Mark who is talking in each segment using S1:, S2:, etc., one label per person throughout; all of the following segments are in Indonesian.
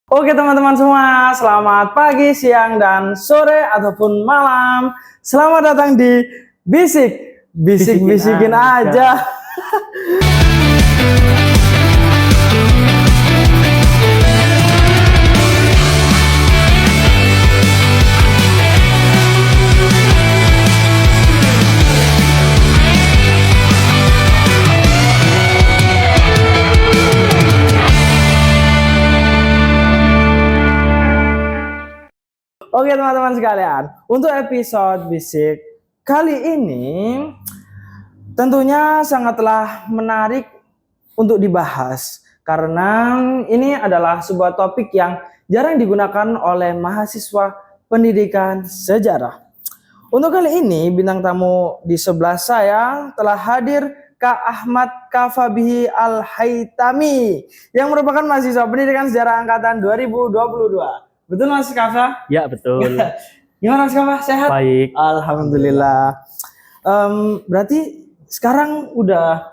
S1: Oke teman-teman semua, selamat pagi, siang, dan sore ataupun malam. Selamat datang di Bisik, bisik-bisikin aja. Oke teman-teman sekalian, untuk episode Bisik kali ini tentunya sangatlah menarik untuk dibahas karena ini adalah sebuah topik yang jarang digunakan oleh mahasiswa pendidikan sejarah. Untuk kali ini bintang tamu di sebelah saya telah hadir Kak Ahmad Kafabihi Al-Haitami yang merupakan mahasiswa pendidikan sejarah angkatan 2022. Betul Mas Kafa?
S2: Ya betul.
S1: Gimana Mas Kafa? Sehat?
S2: Baik.
S1: Alhamdulillah. Berarti sekarang udah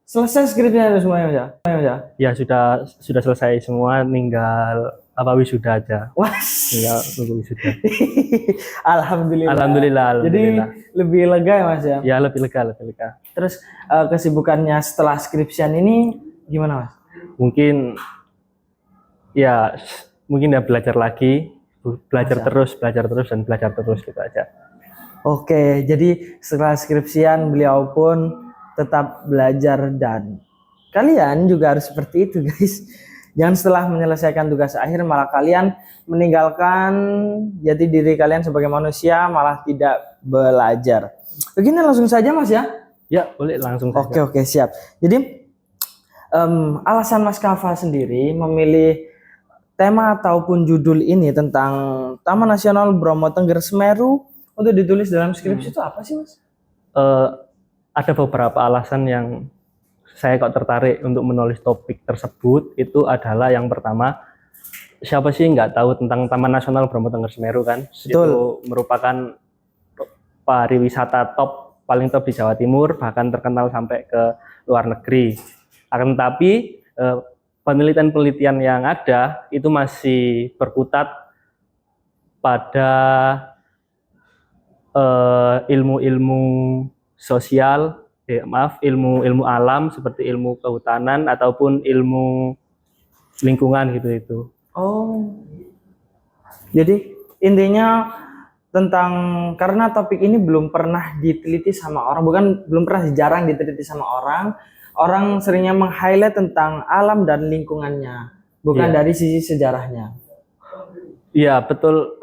S1: selesai skripnya semuanya ya?
S2: Ya sudah selesai semua, tinggal wisuda aja.
S1: Wah.
S2: Tinggal nunggu wisuda.
S1: Alhamdulillah. Jadi lebih lega ya Mas ya?
S2: Ya lebih lega.
S1: Terus kesibukannya setelah skripsian ini gimana Mas?
S2: Mungkin ya belajar lagi, belajar terus gitu aja.
S1: Oke, jadi setelah skripsian beliau pun tetap belajar dan kalian juga harus seperti itu guys. Jangan setelah menyelesaikan tugas akhir malah kalian meninggalkan jati diri kalian sebagai manusia malah tidak belajar. Begini langsung saja Mas ya?
S2: Ya boleh langsung saja.
S1: Oke siap. Jadi alasan Mas Kafa sendiri memilih tema ataupun judul ini tentang Taman Nasional Bromo Tengger Semeru untuk ditulis dalam skripsi itu apa sih Mas?
S2: Ada beberapa alasan yang saya kok tertarik untuk menulis topik tersebut. Itu adalah yang pertama, siapa sih nggak tahu tentang Taman Nasional Bromo Tengger Semeru kan?
S1: Betul.
S2: Itu merupakan pariwisata paling top di Jawa Timur, bahkan terkenal sampai ke luar negeri. Akan tetapi penelitian-penelitian yang ada itu masih berkutat pada ilmu-ilmu sosial, ilmu alam seperti ilmu kehutanan ataupun ilmu lingkungan gitu.
S1: Oh, jadi intinya tentang karena topik ini belum pernah diteliti sama orang, jarang diteliti sama orang. Orang seringnya meng-highlight tentang alam dan lingkungannya, bukan dari sisi sejarahnya.
S2: Iya betul.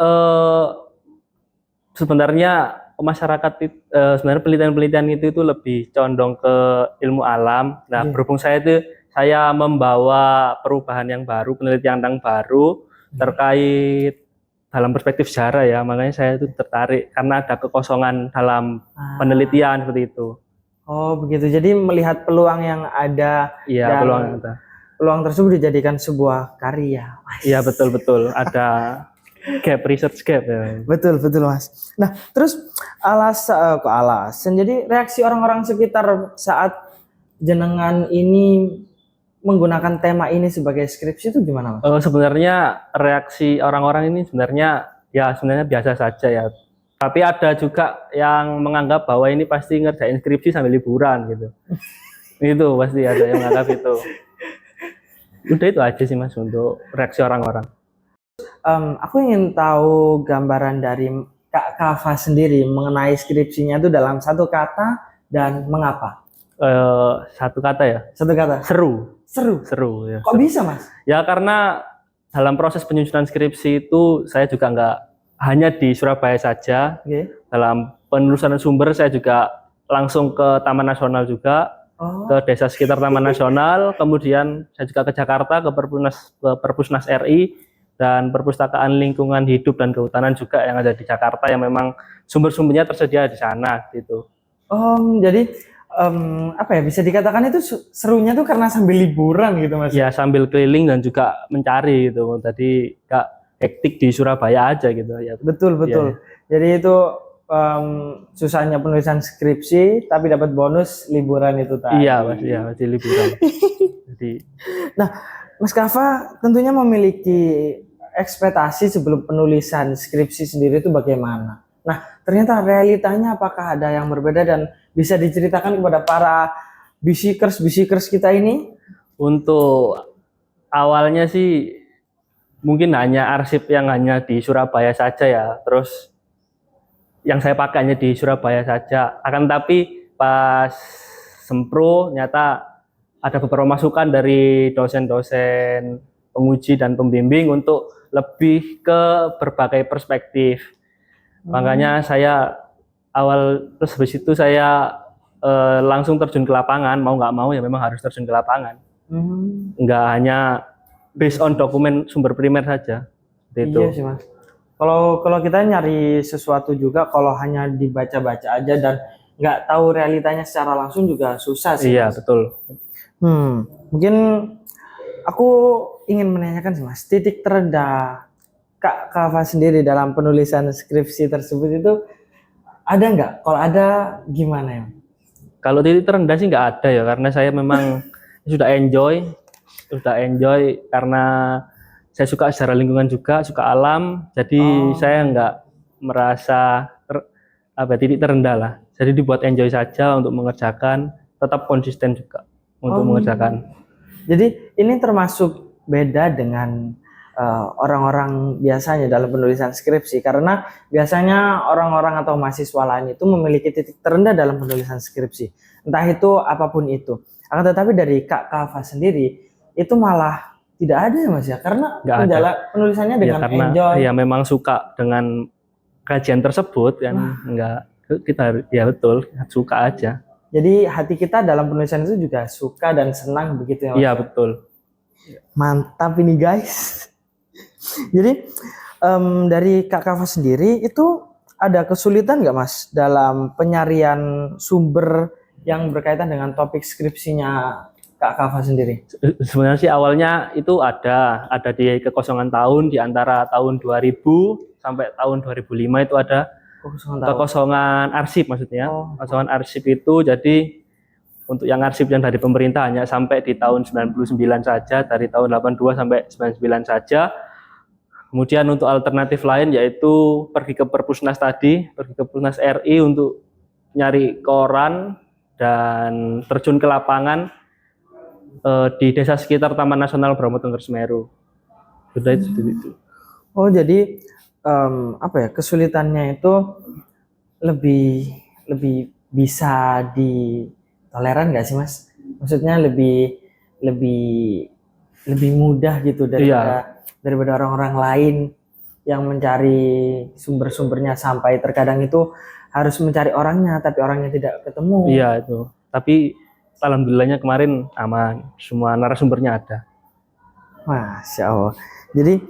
S2: Sebenarnya masyarakat sebenarnya penelitian-penelitian itu lebih condong ke ilmu alam. Nah, berhubung saya membawa perubahan yang baru, penelitian yang baru terkait dalam perspektif sejarah ya, makanya saya itu tertarik karena ada kekosongan dalam penelitian seperti itu.
S1: Oh begitu, jadi melihat peluang yang ada.
S2: Iya,
S1: peluang tersebut dijadikan sebuah karya.
S2: Iya betul, ada research gap ya.
S1: Betul Mas. Nah terus alasan jadi reaksi orang-orang sekitar saat jenengan ini menggunakan tema ini sebagai skripsi itu gimana Mas?
S2: Sebenarnya reaksi orang-orang ini sebenarnya biasa saja ya. Tapi ada juga yang menganggap bahwa ini pasti ngerjain skripsi sambil liburan gitu. Itu pasti ada yang menganggap itu. Udah itu aja sih Mas untuk reaksi orang-orang.
S1: Aku ingin tahu gambaran dari Kak Kafa sendiri mengenai skripsinya itu dalam satu kata dan mengapa?
S2: Satu kata ya?
S1: Satu kata?
S2: Seru ya.
S1: Kok bisa Mas?
S2: Ya karena dalam proses penyusunan skripsi itu saya juga nggak hanya di Surabaya saja. Dalam penelusuran sumber saya juga langsung ke Taman Nasional juga, ke desa sekitar Taman Nasional, kemudian saya juga ke Jakarta ke Perpusnas RI dan Perpustakaan Lingkungan Hidup dan Kehutanan juga yang ada di Jakarta yang memang sumber-sumbernya tersedia di sana gitu.
S1: Jadi bisa dikatakan itu serunya tuh karena sambil liburan gitu Mas?
S2: Ya sambil keliling dan juga mencari gitu. Tadi Kak hektik di Surabaya aja gitu ya.
S1: Betul. Ya. Jadi itu susahnya penulisan skripsi tapi dapat bonus liburan itu tadi.
S2: Iya Mas, masih liburan. Jadi
S1: nah, Mas Kava tentunya memiliki ekspektasi sebelum penulisan skripsi sendiri itu bagaimana. Nah, ternyata realitanya apakah ada yang berbeda dan bisa diceritakan kepada para bisikers kita ini?
S2: Untuk awalnya sih mungkin hanya arsip yang hanya di Surabaya saja ya. Terus yang saya pakai hanya di Surabaya saja. Akan tapi pas sempro nyata ada beberapa masukan dari dosen-dosen penguji dan pembimbing untuk lebih ke berbagai perspektif. Makanya saya awal terus habis itu saya langsung terjun ke lapangan, mau nggak mau ya memang harus terjun ke lapangan. Nggak hanya based on dokumen sumber primer saja.
S1: Iya sih Mas. Kalau kita nyari sesuatu juga kalau hanya dibaca-baca aja dan nggak tahu realitanya secara langsung juga susah sih.
S2: Iya,
S1: Mas.
S2: betul.
S1: Mungkin aku ingin menanyakan sih Mas, titik terendah Kak Kava sendiri dalam penulisan skripsi tersebut itu ada nggak? Kalau ada gimana ya?
S2: Kalau titik terendah sih nggak ada ya, karena saya memang sudah enjoy karena saya suka secara lingkungan juga, suka alam, jadi saya nggak merasa titik terendah lah. Jadi dibuat enjoy saja untuk mengerjakan, tetap konsisten juga untuk mengerjakan.
S1: Jadi ini termasuk beda dengan orang-orang biasanya dalam penulisan skripsi, karena biasanya orang-orang atau mahasiswa lain itu memiliki titik terendah dalam penulisan skripsi, entah itu apapun itu. Akan tetapi dari Kak Kava sendiri itu malah tidak ada ya Mas ya, karena penulisannya dengan
S2: karena
S1: enjoy.
S2: Ya memang suka dengan kajian tersebut kan, enggak kita ya betul suka aja.
S1: Jadi hati kita dalam penulisan itu juga suka dan senang begitu ya Mas?
S2: Iya betul.
S1: Mantap ini guys. Jadi dari Kak Kava sendiri itu ada kesulitan nggak Mas dalam penyarian sumber yang berkaitan dengan topik skripsinya Kak Kava sendiri?
S2: Sebenarnya sih awalnya itu ada di kekosongan tahun di antara tahun 2000 sampai tahun 2005 itu ada kekosongan arsip maksudnya. Kekosongan arsip itu jadi untuk yang arsip yang dari pemerintah hanya sampai di tahun 99 saja, dari tahun 82 sampai 99 saja. Kemudian untuk alternatif lain yaitu pergi ke Perpusnas tadi, pergi ke Perpusnas RI untuk nyari koran dan terjun ke lapangan di desa sekitar Taman Nasional Bromo Tengger Semeru. Sudah itu.
S1: Oh jadi kesulitannya itu lebih bisa ditoleran nggak sih Mas? Maksudnya lebih mudah gitu daripada orang-orang lain yang mencari sumber-sumbernya, sampai terkadang itu harus mencari orangnya tapi orangnya tidak ketemu.
S2: Iya itu. Tapi alhamdulillahnya kemarin aman, semua narasumbernya ada.
S1: Masya Allah. Jadi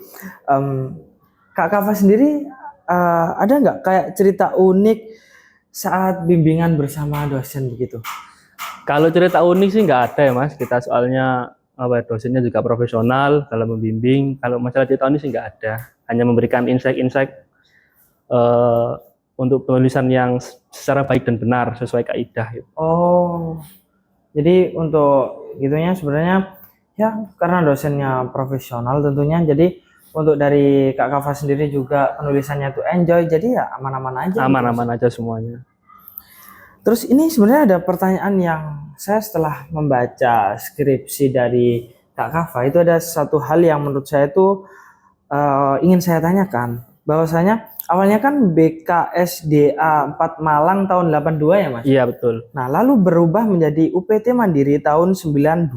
S1: Kak Kava sendiri ada nggak kayak cerita unik saat bimbingan bersama dosen begitu?
S2: Kalau cerita unik sih nggak ada ya Mas. Kita soalnya dosennya juga profesional dalam membimbing. Kalau masalah cerita unik sih nggak ada. Hanya memberikan insight-insight untuk penulisan yang secara baik dan benar sesuai kaidah. Gitu.
S1: Jadi untuk gitunya sebenarnya ya karena dosennya profesional tentunya, jadi untuk dari Kak Kava sendiri juga penulisannya tuh enjoy, jadi ya aman-aman aja.
S2: Aman-aman aja semuanya.
S1: Terus ini sebenarnya ada pertanyaan yang saya setelah membaca skripsi dari Kak Kava itu ada satu hal yang menurut saya itu ingin saya tanyakan, bahwasanya awalnya kan BKSDA 4 Malang tahun 82 ya Mas?
S2: Iya betul.
S1: Nah lalu berubah menjadi UPT Mandiri tahun 92.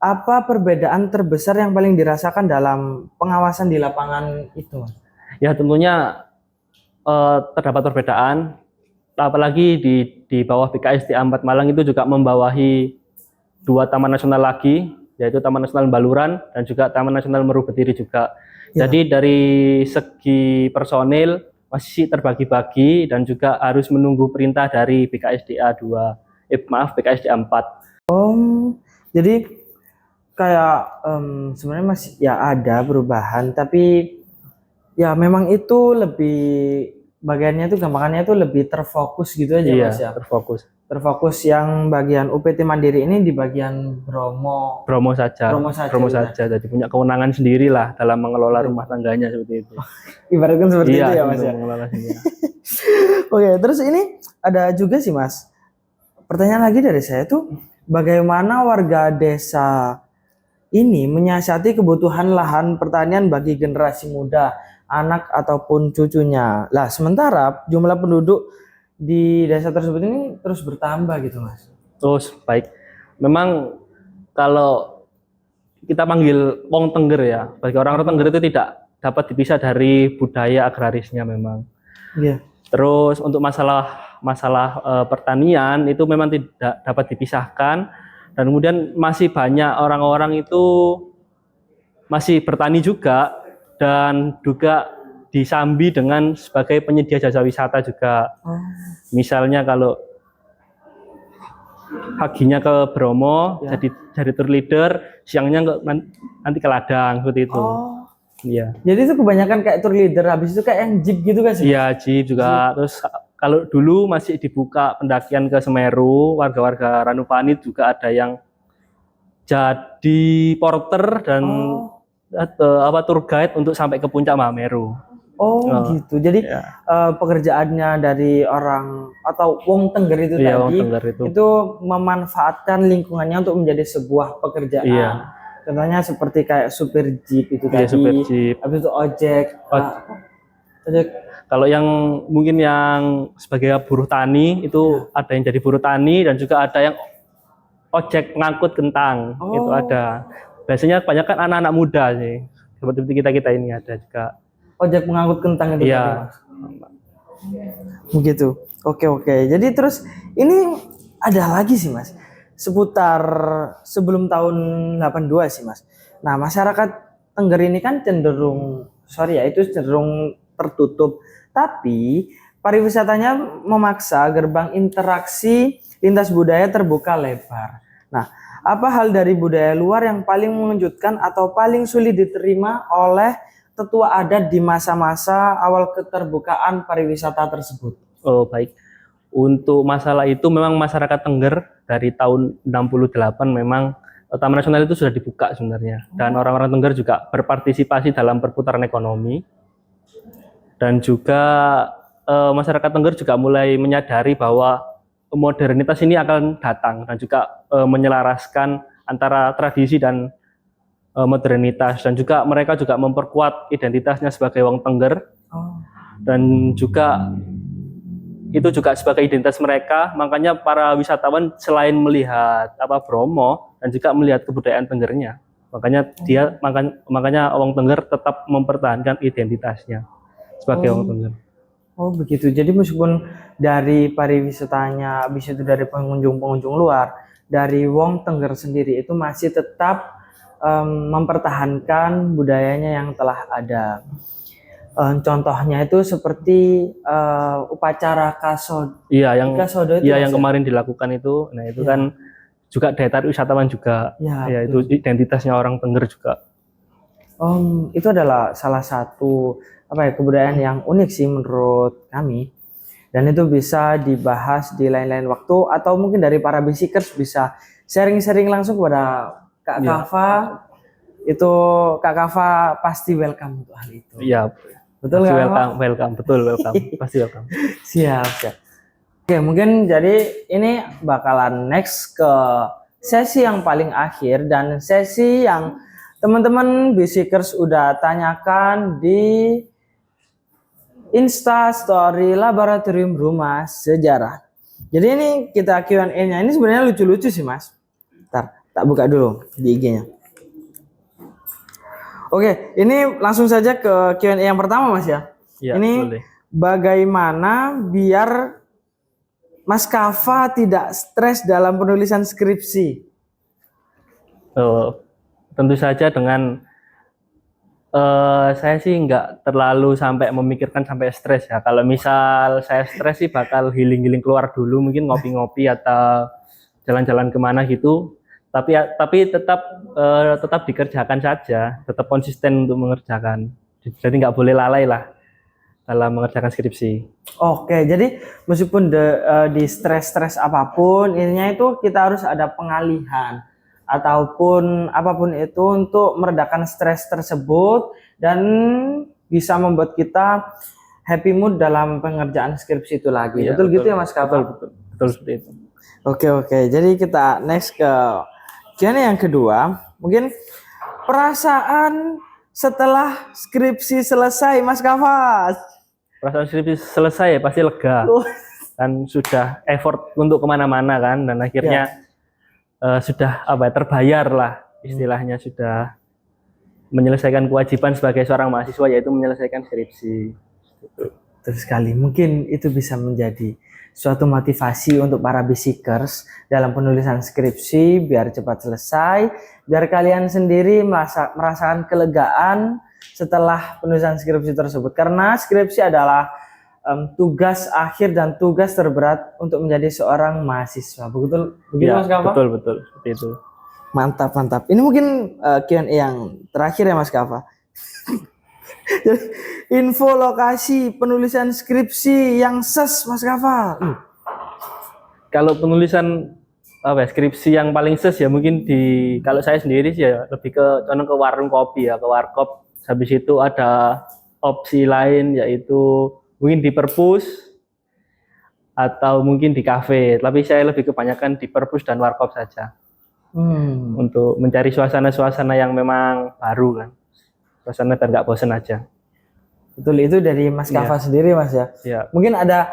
S1: Apa perbedaan terbesar yang paling dirasakan dalam pengawasan di lapangan itu Mas?
S2: Ya tentunya terdapat perbedaan. Apalagi di bawah BKSDA 4 Malang itu juga membawahi 2 taman nasional lagi, yaitu Taman Nasional Baluran dan juga Taman Nasional Meru Betiri juga. Ya. Jadi dari segi personil masih terbagi-bagi dan juga harus menunggu perintah dari BKSDA 2, BKSDA 4.
S1: Jadi kayak sebenarnya masih ya ada perubahan, tapi ya memang itu lebih bagiannya itu gampangannya itu lebih terfokus gitu aja
S2: iya,
S1: Mas ya.
S2: Terfokus.
S1: terfokus yang bagian UPT Mandiri ini di bagian Bromo.
S2: Bromo saja.
S1: Bromo saja,
S2: Bromo
S1: udah.
S2: saja. Jadi punya kewenangan sendiri lah dalam mengelola rumah tangganya seperti itu.
S1: Ibaratkan seperti
S2: Iya,
S1: itu ya Mas
S2: untuk
S1: ya.
S2: mengelola sendiri.
S1: Oke, terus ini ada juga sih Mas. Pertanyaan lagi dari saya tuh, bagaimana warga desa ini menyiasati kebutuhan lahan pertanian bagi generasi muda, anak ataupun cucunya. Lah, sementara jumlah penduduk di desa tersebut ini terus bertambah gitu, Mas.
S2: Terus baik. Memang kalau kita panggil wong Tengger ya, bagi orang-orang Tengger itu tidak dapat dipisah dari budaya agrarisnya memang.
S1: Iya.
S2: Terus untuk masalah pertanian itu memang tidak dapat dipisahkan, dan kemudian masih banyak orang-orang itu masih bertani juga, dan juga disambi dengan sebagai penyedia jasa wisata juga. Misalnya kalau paginya ke Bromo
S1: Ya.
S2: jadi tour leader, siangnya nanti ke Ladang seperti itu.
S1: Oh,
S2: Iya.
S1: jadi itu kebanyakan kayak tour leader, habis itu kayak yang jeep gitu kan sih?
S2: Iya, jeep juga. Terus kalau dulu masih dibuka pendakian ke Semeru, warga-warga Ranupani juga ada yang jadi porter dan tour guide untuk sampai ke puncak Mahameru.
S1: Oh, gitu. Jadi
S2: Ya.
S1: pekerjaannya dari orang atau wong Tengger itu
S2: Iya, Wong
S1: tadi
S2: Tengger itu.
S1: memanfaatkan lingkungannya untuk menjadi sebuah pekerjaan.
S2: Iya.
S1: Contohnya seperti kayak supir jeep itu
S2: Iya,
S1: tadi.
S2: supir jeep.
S1: Habis itu ojek. Ojek.
S2: Kalau yang mungkin yang sebagai buruh tani itu ada yang jadi buruh tani, dan juga ada yang ojek ngangkut kentang.
S1: Oh.
S2: Itu ada. Biasanya kebanyakan anak-anak muda sih. Seperti kita ini ada juga.
S1: Ojek mengangkut kentang itu tadi,
S2: Iya.
S1: Mas. Begitu. Oke. Jadi terus ini ada lagi sih Mas. Seputar sebelum tahun 82 sih Mas. Nah, masyarakat Tengger ini kan cenderung tertutup. Tapi pariwisatanya memaksa gerbang interaksi lintas budaya terbuka lebar. Nah, apa hal dari budaya luar yang paling mengejutkan atau paling sulit diterima oleh tetua adat di masa-masa awal keterbukaan pariwisata tersebut?
S2: Oh, baik. Untuk masalah itu memang masyarakat Tengger dari tahun 68 memang Taman Nasional itu sudah dibuka sebenarnya, dan orang-orang Tengger juga berpartisipasi dalam perputaran ekonomi, dan juga masyarakat Tengger juga mulai menyadari bahwa modernitas ini akan datang, dan juga menyelaraskan antara tradisi dan modernitas, dan juga mereka juga memperkuat identitasnya sebagai wong Tengger, dan juga itu juga sebagai identitas mereka. Makanya para wisatawan selain melihat Bromo dan juga melihat kebudayaan Tenggernya, makanya wong Tengger tetap mempertahankan identitasnya sebagai wong Tengger.
S1: Oh begitu. Jadi meskipun dari pariwisatanya, habis itu dari pengunjung-pengunjung luar, dari wong Tengger sendiri itu masih tetap mempertahankan budayanya yang telah ada. Contohnya itu seperti upacara Kasodo.
S2: Iya, yang
S1: Kasodo itu
S2: yang kemarin dilakukan itu. Nah, itu kan juga daya tarik wisatawan juga. Ya, itu identitasnya orang Tengger juga.
S1: Itu adalah salah satu kebudayaan yang unik sih menurut kami. Dan itu bisa dibahas di lain-lain waktu, atau mungkin dari para bisikers bisa sharing-sharing langsung kepada Kak Kafa. Itu Kak Kafa pasti welcome untuk hal itu.
S2: Iya.
S1: Betul
S2: kan? Welcome. Pasti welcome.
S1: Siap. Oke, mungkin jadi ini bakalan next ke sesi yang paling akhir, dan sesi yang teman-teman bisikers udah tanyakan di Insta Story Laboratorium Rumah Sejarah. Jadi ini kita Q&A-nya. Ini sebenarnya lucu-lucu sih, Mas. Ntar, tak buka dulu di IG-nya. Oke, ini langsung saja ke Q&A yang pertama, Mas ya.
S2: Ya,
S1: ini
S2: boleh.
S1: Bagaimana biar Mas Kafa tidak stres dalam penulisan skripsi?
S2: Tentu saja dengan saya sih nggak terlalu sampai memikirkan sampai stres ya. Kalau misal saya stres sih bakal healing keluar dulu, mungkin ngopi-ngopi atau jalan-jalan kemana gitu. Tapi tetap dikerjakan saja, tetap konsisten untuk mengerjakan. Jadi nggak boleh lalai lah dalam mengerjakan skripsi.
S1: Oke, jadi meskipun di stres-stres apapun, intinya itu kita harus ada pengalihan ataupun apapun itu untuk meredakan stres tersebut dan bisa membuat kita happy mood dalam pengerjaan skripsi itu lagi.
S2: Iya,
S1: Betul gitu ya Mas Kaval?
S2: Betul seperti itu.
S1: Oke. Jadi kita next ke Q&A yang kedua. Mungkin perasaan setelah skripsi selesai, Mas Kaval.
S2: Perasaan skripsi selesai ya pasti lega. Kan sudah effort untuk kemana-mana kan, dan akhirnya sudah terbayar lah istilahnya, sudah menyelesaikan kewajiban sebagai seorang mahasiswa, yaitu menyelesaikan skripsi.
S1: Betul sekali. Mungkin itu bisa menjadi suatu motivasi untuk para bisikers dalam penulisan skripsi biar cepat selesai, biar kalian sendiri merasakan kelegaan setelah penulisan skripsi tersebut. Karena skripsi adalah tugas akhir dan tugas terberat untuk menjadi seorang mahasiswa. Begitu
S2: Ya,
S1: Mas Kafa?
S2: betul seperti itu.
S1: Mantap. Ini mungkin Q&A yang terakhir ya Mas Kafa. Info lokasi penulisan skripsi yang ses Mas Kafa.
S2: Kalau penulisan skripsi yang paling ses ya mungkin kalau saya sendiri sih ya lebih condong ke warung kopi ya, ke warkop. Habis itu ada opsi lain yaitu mungkin di perpus atau mungkin di kafe. Tapi saya lebih kebanyakan di perpus dan warkop saja. Untuk mencari suasana-suasana yang memang baru kan. Suasana biar nggak bosan aja.
S1: Betul, itu dari Mas Kafa sendiri Mas ya. Mungkin ada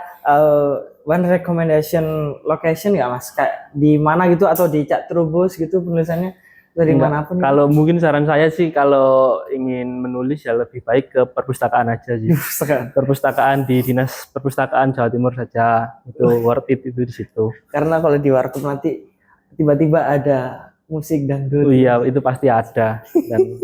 S1: one recommendation location nggak Mas? Kayak di mana gitu atau di Cak Trubus gitu penulisannya dari manapun?
S2: Kalau mungkin saran saya sih kalau ingin menulis ya lebih baik ke perpustakaan aja sih. Perpustakaan di Dinas Perpustakaan Jawa Timur saja. Itu worth it itu di situ.
S1: Karena kalau di warkop nanti tiba-tiba ada musik dangdut.
S2: Oh iya, itu pasti ada. Dan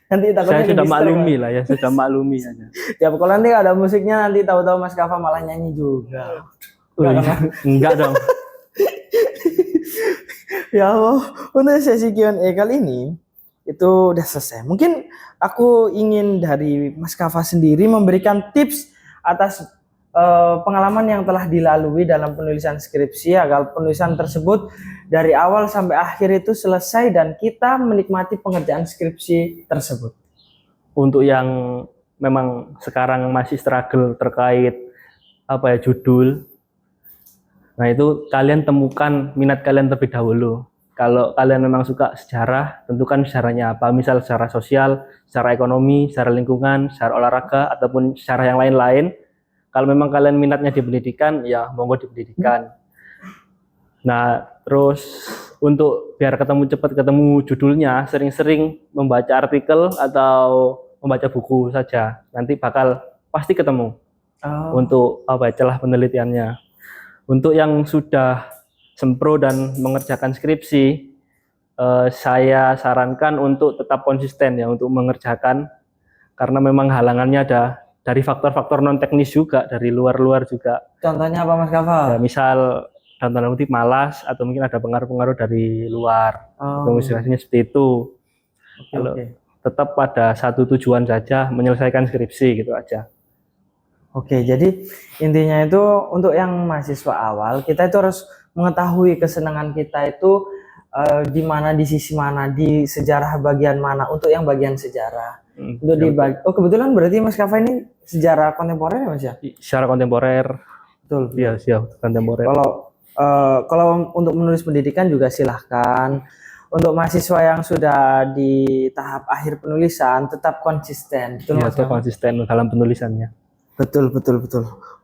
S1: nanti
S2: saya sudah maklumi lah ya, sudah maklumi aja.
S1: Ya pokoknya nanti ada musiknya, nanti tahu-tahu Mas Kafa malah nyanyi juga.
S2: Enggak dong.
S1: Ya Allah, untuk sesi Q&A kali ini itu udah selesai. Mungkin aku ingin dari Mas Kafa sendiri memberikan tips atas pengalaman yang telah dilalui dalam penulisan skripsi agar penulisan tersebut dari awal sampai akhir itu selesai dan kita menikmati pengerjaan skripsi tersebut.
S2: Untuk yang memang sekarang masih struggle terkait judul, nah itu kalian temukan minat kalian terlebih dahulu. Kalau kalian memang suka sejarah, tentukan sejarahnya apa, misal secara sosial, secara ekonomi, secara lingkungan, secara olahraga, ataupun secara yang lain-lain. Kalau memang kalian minatnya di pendidikan, ya monggo di pendidikan. Nah, terus untuk biar cepat ketemu judulnya, sering-sering membaca artikel atau membaca buku saja. Nanti bakal pasti ketemu untuk celah penelitiannya. Untuk yang sudah sempro dan mengerjakan skripsi, saya sarankan untuk tetap konsisten ya untuk mengerjakan, karena memang halangannya ada dari faktor-faktor non teknis juga, dari luar-luar juga.
S1: Contohnya apa Mas Kafa?
S2: Ya, misal dalam tanda kutip malas, atau mungkin ada pengaruh-pengaruh dari luar. Misalnya seperti itu. Kalau tetap pada satu tujuan saja, menyelesaikan skripsi gitu aja.
S1: Oke, jadi intinya itu untuk yang mahasiswa awal, kita itu harus mengetahui kesenangan kita itu di mana, di sisi mana, di sejarah bagian mana, untuk yang bagian sejarah. Untuk kebetulan berarti Mas Kafa ini sejarah kontemporer ya Mas ya?
S2: Sejarah kontemporer.
S1: Betul.
S2: Iya, kontemporer.
S1: Kalau untuk menulis pendidikan juga silahkan. Untuk mahasiswa yang sudah di tahap akhir penulisan tetap konsisten. Betul,
S2: ya, tetap konsisten dalam penulisannya.
S1: Betul.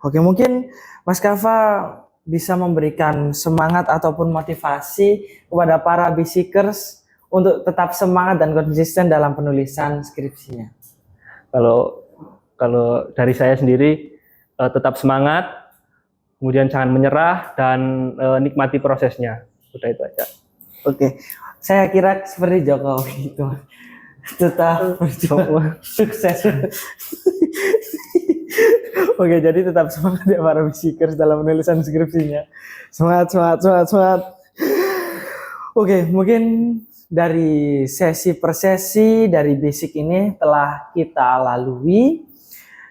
S1: Oke, mungkin Mas Kafa bisa memberikan semangat ataupun motivasi kepada para bisikers untuk tetap semangat dan konsisten dalam penulisan skripsinya.
S2: Kalau dari saya sendiri, tetap semangat, kemudian jangan menyerah, dan nikmati prosesnya. Udah itu aja.
S1: Oke, saya kira seperti Jokowi itu, tetap berjuang sukses. Oke, jadi tetap semangat ya para bisikers dalam penulisan skripsinya. Semangat. Oke, mungkin dari sesi per sesi dari basic ini telah kita lalui.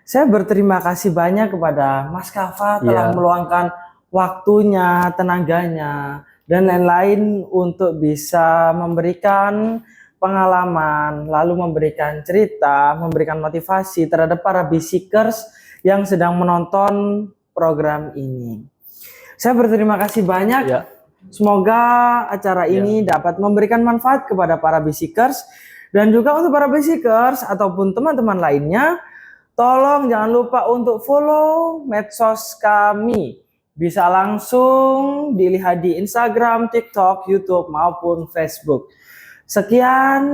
S1: Saya berterima kasih banyak kepada Mas Kafa telah
S2: Iya.
S1: meluangkan waktunya, tenaganya, dan lain-lain untuk bisa memberikan pengalaman, lalu memberikan cerita, memberikan motivasi terhadap para bisikers yang sedang menonton program ini. Saya berterima kasih banyak.
S2: Ya.
S1: Semoga acara ini dapat memberikan manfaat kepada para bisikers dan juga untuk para bisikers ataupun teman-teman lainnya. Tolong jangan lupa untuk follow medsos kami. Bisa langsung dilihat di Instagram, TikTok, YouTube maupun Facebook. Sekian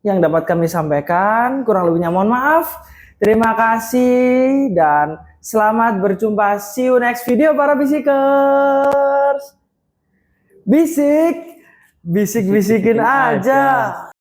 S1: yang dapat kami sampaikan. Kurang lebihnya mohon maaf. Terima kasih dan selamat berjumpa. See you next video para bisikers. Bisik, bisik-bisikin aja.